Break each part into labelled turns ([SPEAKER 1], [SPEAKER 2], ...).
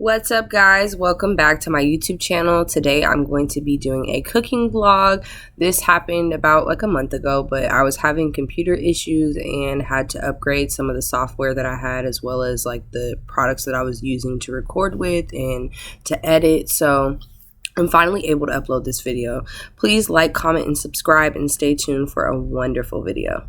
[SPEAKER 1] What's up, guys? Welcome back to my YouTube channel. Today I'm going to be doing a cooking vlog. This happened about like a month ago, but I was having computer issues and had to upgrade some of the software that I had, as well as like the products that I was using to record with and to edit. So I'm finally able to upload this video. Please like, comment, and subscribe, and stay tuned for a wonderful video.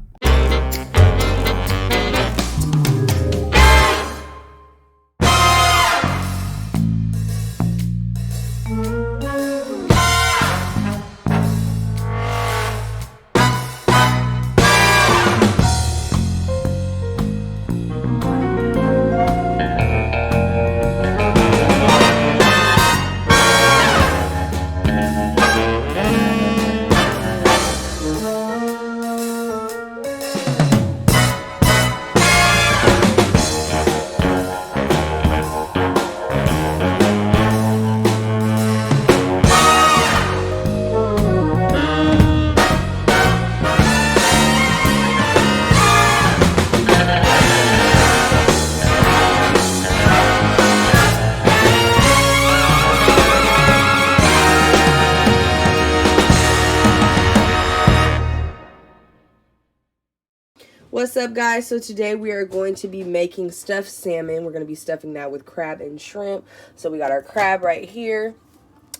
[SPEAKER 1] What's up, guys? So today we are going to be making stuffed salmon. We're going to be stuffing that with crab and shrimp. So we got our crab right here,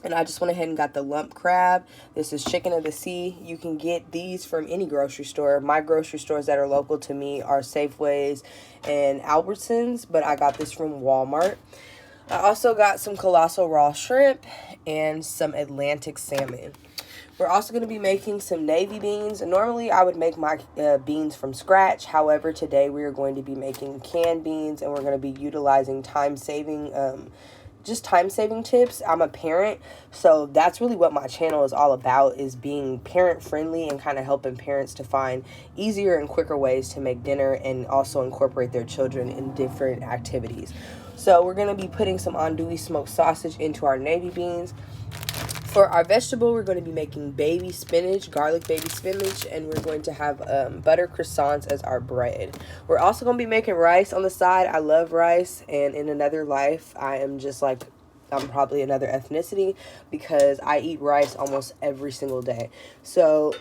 [SPEAKER 1] and I just went ahead and got the lump crab. This is chicken of the sea. You can get these from any grocery store. My grocery stores that are local to me are Safeways and Albertsons, but I got this from Walmart. I also got some colossal raw shrimp and some Atlantic salmon. We're also going to be making some navy beans. Normally, I would make my beans from scratch. However, today we are going to be making canned beans, and we're going to be utilizing time-saving tips. I'm a parent, so that's really what my channel is all about, is being parent-friendly and kind of helping parents to find easier and quicker ways to make dinner and also incorporate their children in different activities. So we're going to be putting some andouille smoked sausage into our navy beans. For our vegetable, we're going to be making baby spinach, garlic baby spinach, and we're going to have butter croissants as our bread. We're also going to be making rice on the side. I love rice, and in another life, I'm probably another ethnicity because I eat rice almost every single day. So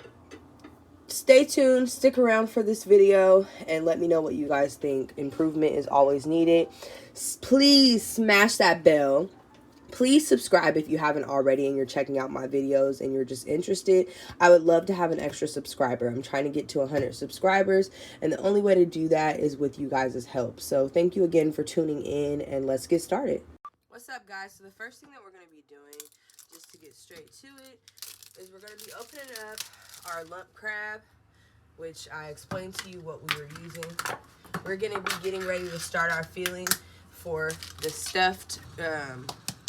[SPEAKER 1] stay tuned, stick around for this video, and let me know what you guys think. Improvement is always needed. Please smash that bell. Please subscribe if you haven't already and you're checking out my videos and you're just interested. I would love to have an extra subscriber. I'm trying to get to 100 subscribers, and the only way to do that is with you guys' help. So thank you again for tuning in, and let's get started. What's up, guys? So the first thing that we're going to be doing, just to get straight to it, is we're going to be opening up our lump crab, which I explained to you what we were using. We're going to be getting ready to start our filling for the stuffed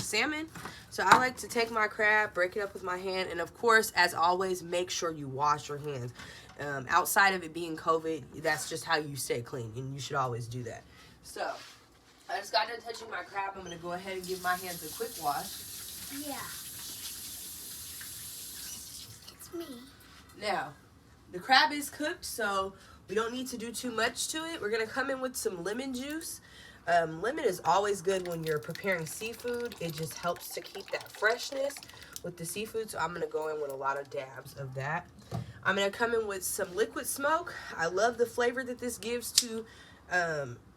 [SPEAKER 1] salmon. So I like to take my crab, break it up with my hand, and of course, as always, make sure you wash your hands. Outside of it being COVID, that's just how you stay clean, and you should always do that. So I just got done touching my crab. I'm going to go ahead and give my hands a quick wash.
[SPEAKER 2] Yeah. It's me.
[SPEAKER 1] Now, the crab is cooked, so we don't need to do too much to it. We're going to come in with some lemon juice. Lemon is always good when you're preparing seafood. It just helps to keep that freshness with the seafood. So I'm going to go in with a lot of dabs of that. I'm going to come in with some liquid smoke. I love the flavor that this gives to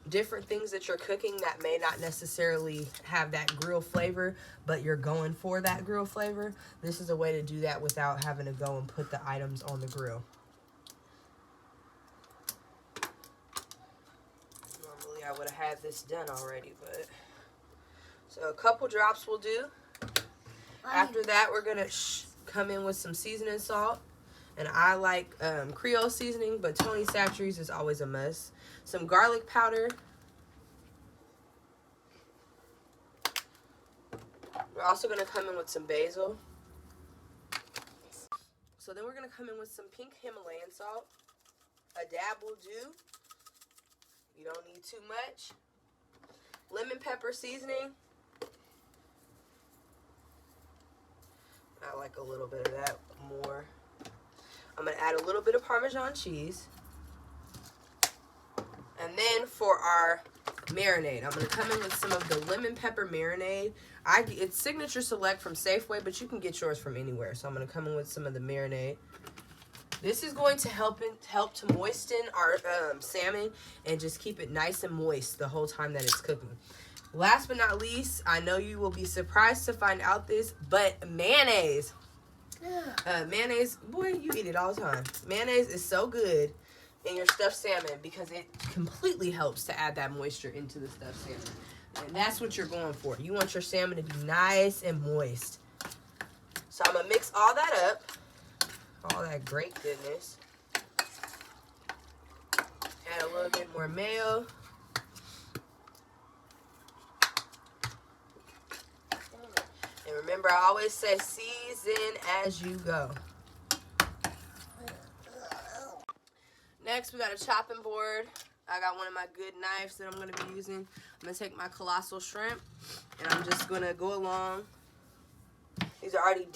[SPEAKER 1] different things that you're cooking that may not necessarily have that grill flavor, but you're going for that grill flavor. This is a way to do that without having to go and put the items on the grill. I would have had this done already, but so a couple drops will do. After that, we're gonna come in with some seasoning salt, and I like Creole seasoning, but Tony Chachere's is always a must. Some garlic powder. We're also gonna come in with some basil. So then we're gonna come in with some pink Himalayan salt. A dab will do. You don't need too much. Lemon pepper seasoning. I like a little bit of that more. I'm going to add a little bit of Parmesan cheese. And then for our marinade. I'm going to come in with some of the lemon pepper marinade. It's Signature Select from Safeway, but you can get yours from anywhere. So I'm going to come in with some of the marinade. This is going to help to moisten our salmon and just keep it nice and moist the whole time that it's cooking. Last but not least, I know you will be surprised to find out this, but mayonnaise. Mayonnaise, boy, you eat it all the time. Mayonnaise is so good in your stuffed salmon because it completely helps to add that moisture into the stuffed salmon. And that's what you're going for. You want your salmon to be nice and moist. So I'm going to mix all that up. All that great goodness. Add a little bit more mayo. And remember, I always say season as you go. Next, we got a chopping board. I got one of my good knives that I'm going to be using. I'm going to take my colossal shrimp, and I'm just going to go along. These are already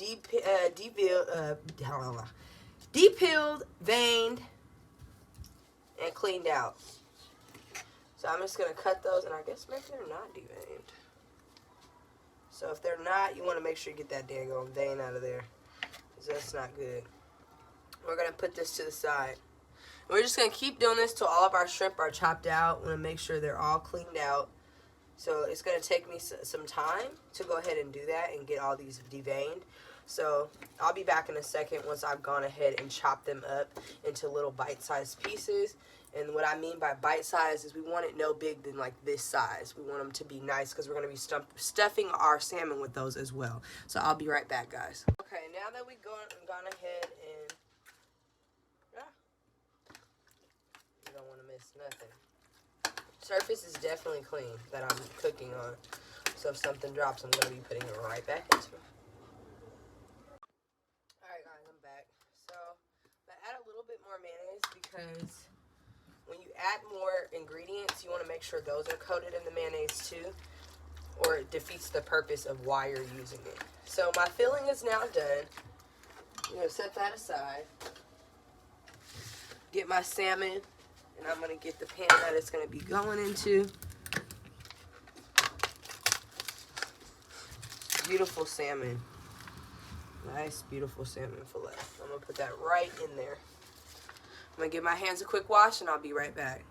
[SPEAKER 1] depeeled, veined, and cleaned out. So I'm just going to cut those, and I guess maybe they're not deveined. So if they're not, you want to make sure you get that daggone vein out of there, because that's not good. We're going to put this to the side. We're just going to keep doing this till all of our shrimp are chopped out. We're going to make sure they're all cleaned out. So it's going to take me some time to go ahead and do that and get all these deveined. So I'll be back in a second once I've gone ahead and chopped them up into little bite-sized pieces. And what I mean by bite-sized is we want it no big than like this size. We want them to be nice because we're going to be stuffing our salmon with those as well. So I'll be right back, guys. Okay, now that we've gone ahead and... You don't want to miss nothing. Surface is definitely clean that I'm cooking on. So if something drops, I'm going to be putting it right back into it. Alright guys, I'm back. So I add a little bit more mayonnaise because when you add more ingredients, you want to make sure those are coated in the mayonnaise too, or it defeats the purpose of why you're using it. So my filling is now done. I'm going to set that aside. Get my salmon. And I'm going to get the pan that it's going to be going into. Beautiful salmon. Nice, beautiful salmon fillet. I'm going to put that right in there. I'm going to give my hands a quick wash and I'll be right back.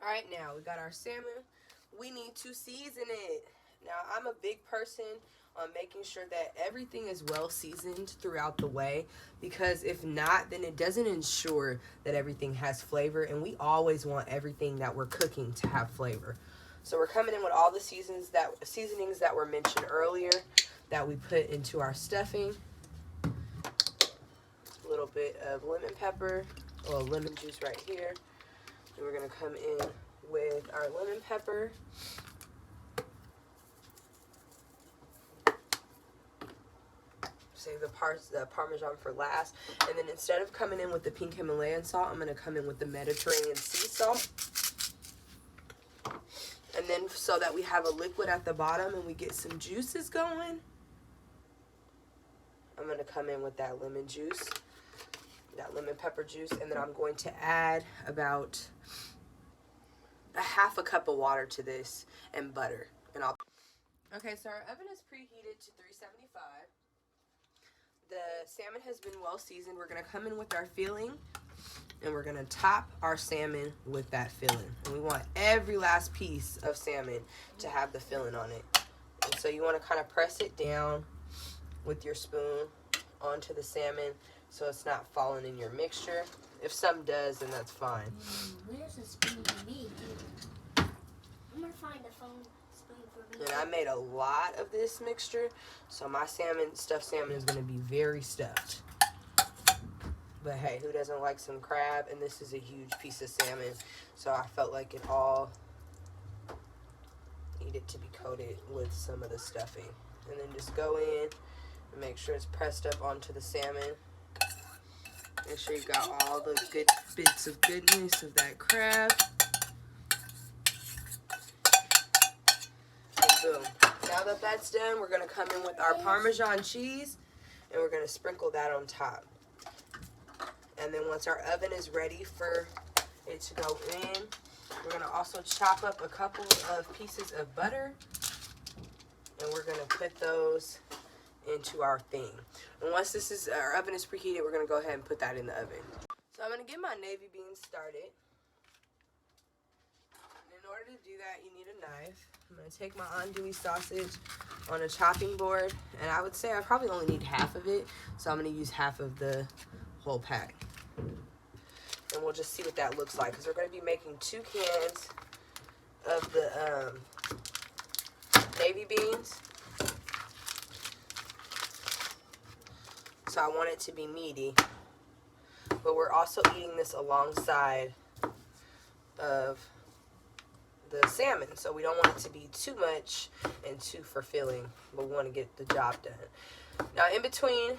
[SPEAKER 1] Alright, now we got our salmon. We need to season it. Now, I'm a big person on making sure that everything is well seasoned throughout the way, because if not, then it doesn't ensure that everything has flavor, and we always want everything that we're cooking to have flavor. So we're coming in with all the seasonings that were mentioned earlier that we put into our stuffing. A little bit of lemon pepper, or lemon juice right here. And we're going to come in with our lemon pepper. Save the Parmesan for last. And then instead of coming in with the pink Himalayan salt, I'm going to come in with the Mediterranean sea salt. And then so that we have a liquid at the bottom and we get some juices going, I'm going to come in with that lemon juice, that lemon pepper juice. And then I'm going to add about a half a cup of water to this and butter. And Okay, so our oven is preheated to 375. The salmon has been well seasoned. We're going to come in with our filling, and we're going to top our salmon with that filling. And we want every last piece of salmon to have the filling on it. And so you want to kind of press it down with your spoon onto the salmon so it's not falling in your mixture. If some does, then that's fine.
[SPEAKER 2] Where's the spoon for me? I'm going to find a phone.
[SPEAKER 1] And I made a lot of this mixture, so my stuffed salmon is going to be very stuffed. But hey, who doesn't like some crab? And this is a huge piece of salmon, so I felt like it all needed to be coated with some of the stuffing. And then just go in and make sure it's pressed up onto the salmon. Make sure you got all the good bits of goodness of that crab. Boom. Now that that's done, we're going to come in with our Parmesan cheese, and we're going to sprinkle that on top. And then once our oven is ready for it to go in, We're going to also chop up a couple of pieces of butter, and we're going to put those into our thing. And once our oven is preheated, we're going to go ahead and put that in the oven. So I'm going to get my navy beans started. And in order to do that, you need a knife. I'm going to take my andouille sausage on a chopping board, and I would say I probably only need half of it, so I'm going to use half of the whole pack. And we'll just see what that looks like, because we're going to be making 2 cans of the navy beans. So I want it to be meaty, but we're also eating this alongside of the salmon, so we don't want it to be too much and too fulfilling, but we want to get the job done. Now, in between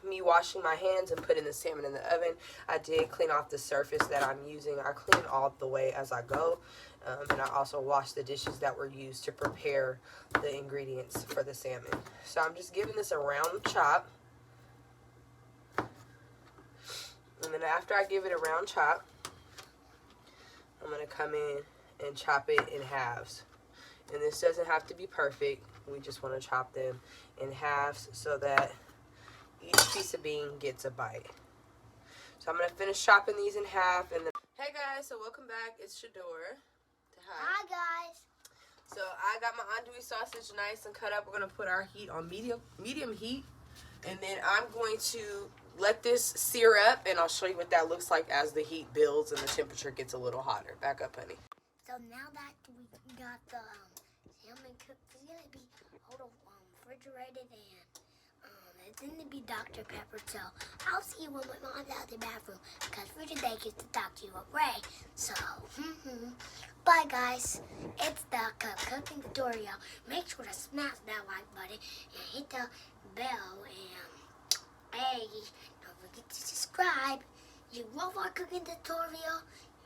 [SPEAKER 1] me washing my hands and putting the salmon in the oven, I did clean off the surface that I'm using. I clean all the way as I go, and I also washed the dishes that were used to prepare the ingredients for the salmon. So I'm just giving this a round chop, and then after I give it a round chop, I'm going to come in and chop it in halves. And this doesn't have to be perfect. We just want to chop them in halves so that each piece of bean gets a bite. So I'm going to finish chopping these in half. And then, hey guys, so welcome back. It's Shaudae.
[SPEAKER 2] Hi guys.
[SPEAKER 1] So I got my andouille sausage nice and cut up. We're going to put our heat on medium heat. And then I'm going to let this sear up, and I'll show you what that looks like as the heat builds and the temperature gets a little hotter. Back up, honey.
[SPEAKER 2] So now that we got the salmon cooked, it's gonna be refrigerated, and it's gonna be Dr. Pepper. So I'll see you when my mom's out of the bathroom, because Frigidaire gets to talk to you at Ray. So bye guys. It's the cooking tutorial. Make sure to smash that like button and hit the bell, and hey, don't forget to subscribe. You love our cooking tutorial.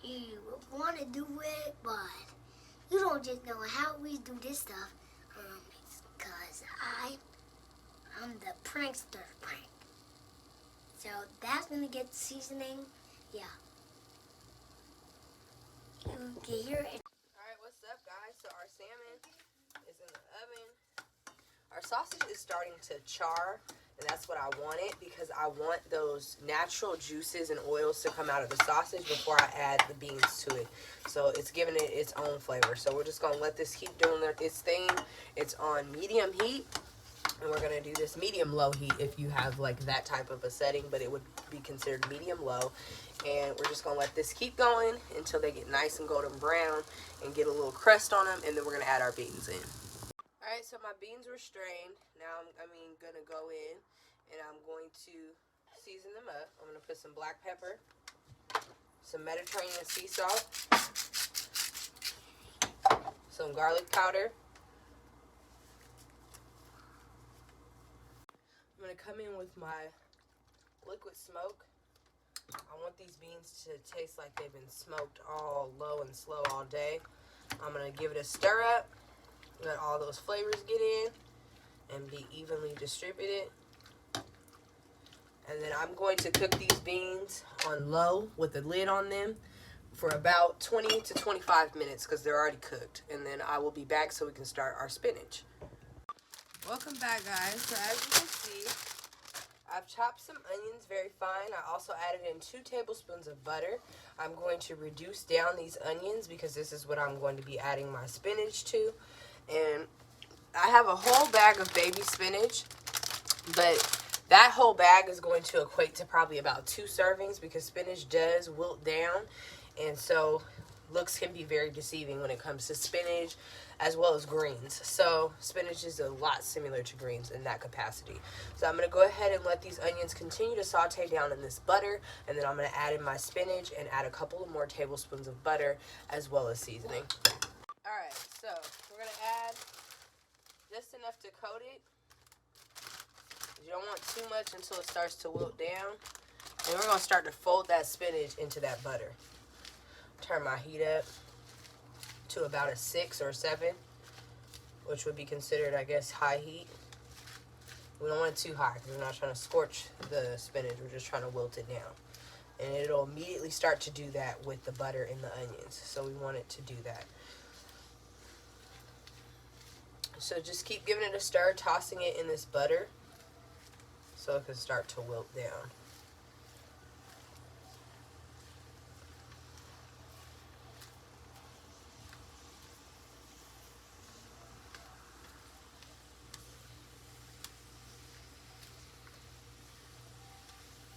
[SPEAKER 2] You want to do it, but you don't just know how we do this stuff. Because I'm the prankster prank. So that's going to get seasoning. Yeah. You can hear it.
[SPEAKER 1] Alright, what's up guys? So our salmon is in the oven. Our sausage is starting to char, and that's what I wanted, because I want those natural juices and oils to come out of the sausage before I add the beans to it. So it's giving it its own flavor. So we're just going to let this keep doing its thing. It's on medium heat, and we're going to do this medium-low heat if you have like that type of a setting, but it would be considered medium-low. And we're just going to let this keep going until they get nice and golden brown and get a little crust on them, and then we're going to add our beans in. Alright, so my beans were strained. Now I'm going to go in and I'm going to season them up. I'm going to put some black pepper, some Mediterranean sea salt, some garlic powder. I'm going to come in with my liquid smoke. I want these beans to taste like they've been smoked all low and slow all day. I'm going to give it a stir up. Let all those flavors get in and be evenly distributed. And then I'm going to cook these beans on low with the lid on them for about 20 to 25 minutes because they're already cooked. And then I will be back so we can start our spinach. Welcome back, guys. So as you can see, I've chopped some onions very fine. I also added in 2 tablespoons of butter. I'm going to reduce down these onions because this is what I'm going to be adding my spinach to. And I have a whole bag of baby spinach, but that whole bag is going to equate to probably about 2 servings because spinach does wilt down, and so looks can be very deceiving when it comes to spinach as well as greens. So spinach is a lot similar to greens in that capacity. So I'm going to go ahead and let these onions continue to saute down in this butter, and then I'm going to add in my spinach and add a couple of more tablespoons of butter as well as seasoning. Alright, so we're going to add just enough to coat it. You don't want too much until it starts to wilt down. And we're going to start to fold that spinach into that butter. Turn my heat up to about a 6 or 7, which would be considered, I guess, high heat. We don't want it too high because we're not trying to scorch the spinach. We're just trying to wilt it down. And it'll immediately start to do that with the butter and the onions. So we want it to do that. So just keep giving it a stir, tossing it in this butter so it can start to wilt down.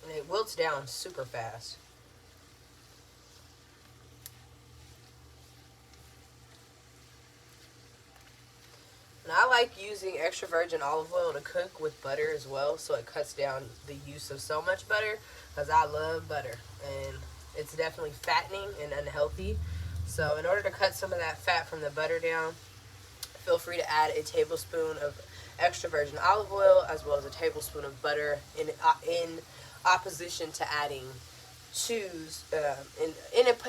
[SPEAKER 1] And it wilts down super fast. And I like using extra virgin olive oil to cook with butter as well, so it cuts down the use of so much butter, because I love butter and it's definitely fattening and unhealthy. So in order to cut some of that fat from the butter down, feel free to add a tablespoon of extra virgin olive oil as well as a tablespoon of butter in opposition to adding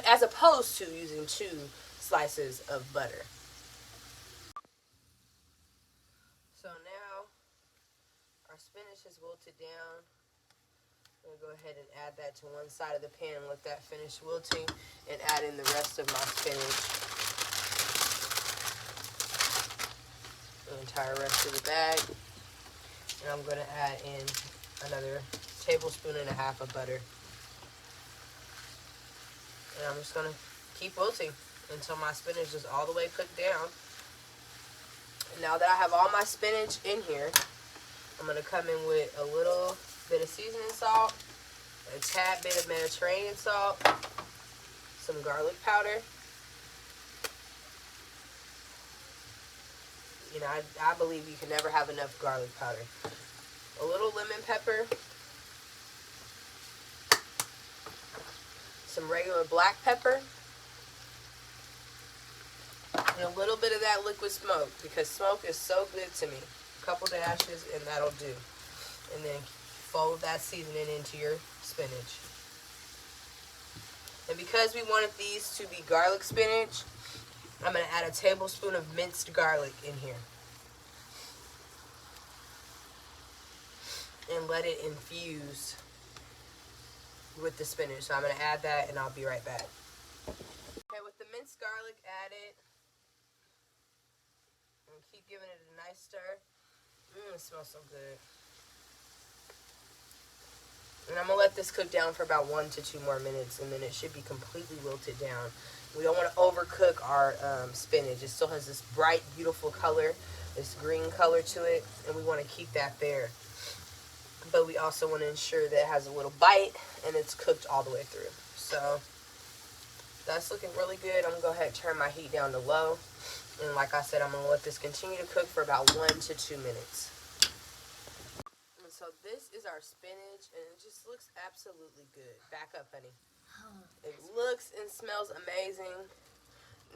[SPEAKER 1] as opposed to using 2 slices of butter. So now our spinach is wilted down. I'm going to go ahead and add that to one side of the pan and let that finish wilting, and add in the rest of my spinach. The entire rest of the bag. And I'm going to add in another tablespoon and a half of butter. And I'm just going to keep wilting until my spinach is all the way cooked down. And now that I have all my spinach in here, I'm going to come in with a little bit of seasoning salt, a tad bit of Mediterranean salt, some garlic powder. You know, I believe you can never have enough garlic powder. A little lemon pepper, some regular black pepper, and a little bit of that liquid smoke, because smoke is so good to me. A couple dashes and that'll do. And then fold that seasoning into your spinach. And because we wanted these to be garlic spinach, I'm going to add a tablespoon of minced garlic in here. And let it infuse with the spinach. So I'm going to add that and I'll be right back. Okay, with the minced garlic added, and keep giving it a nice stir. It smells so good. And I'm going to let this cook down for about 1 to 2 more minutes, and then it should be completely wilted down. We don't want to overcook our spinach. It still has this bright, beautiful color, this green color to it, and we want to keep that there. But we also want to ensure that it has a little bite and it's cooked all the way through. So that's looking really good. I'm going to go ahead and turn my heat down to low. And like I said, I'm going to let this continue to cook for about 1 to 2 minutes. And so this is our spinach, and it just looks absolutely good. Back up, honey. It looks and smells amazing.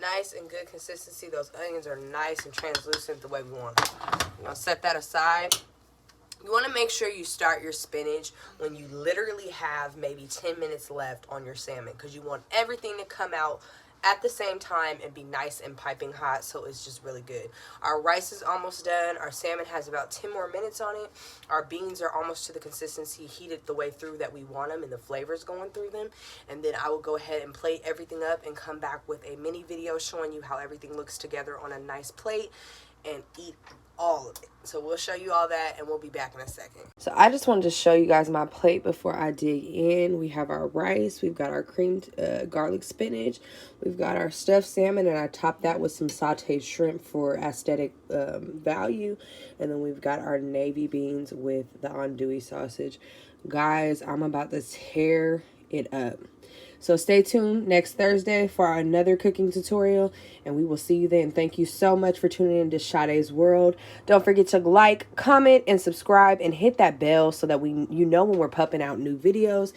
[SPEAKER 1] Nice and good consistency. Those onions are nice and translucent the way we want them. I'm going to set that aside. You want to make sure you start your spinach when you literally have maybe 10 minutes left on your salmon, because you want everything to come out at the same time and be nice and piping hot, so it's just really good. Our rice is almost done. Our salmon has about 10 more minutes on it. Our beans are almost to the consistency, heated the way through that we want them, and the flavors going through them. And then I will go ahead and plate everything up and come back with a mini video showing you how everything looks together on a nice plate, and eat all of it. So we'll show you all that, and we'll be back in a second. So I just wanted to show you guys my plate before I dig in. We have our rice, we've got our creamed garlic spinach, we've got our stuffed salmon, and I topped that with some sauteed shrimp for aesthetic value. And then we've got our navy beans with the andouille sausage. Guys, I'm about to tear it up. So stay tuned next Thursday for another cooking tutorial, and we will see you then. Thank you so much for tuning in to Shaudae's World. Don't forget to like, comment, and subscribe, and hit that bell so that you know when we're pumping out new videos.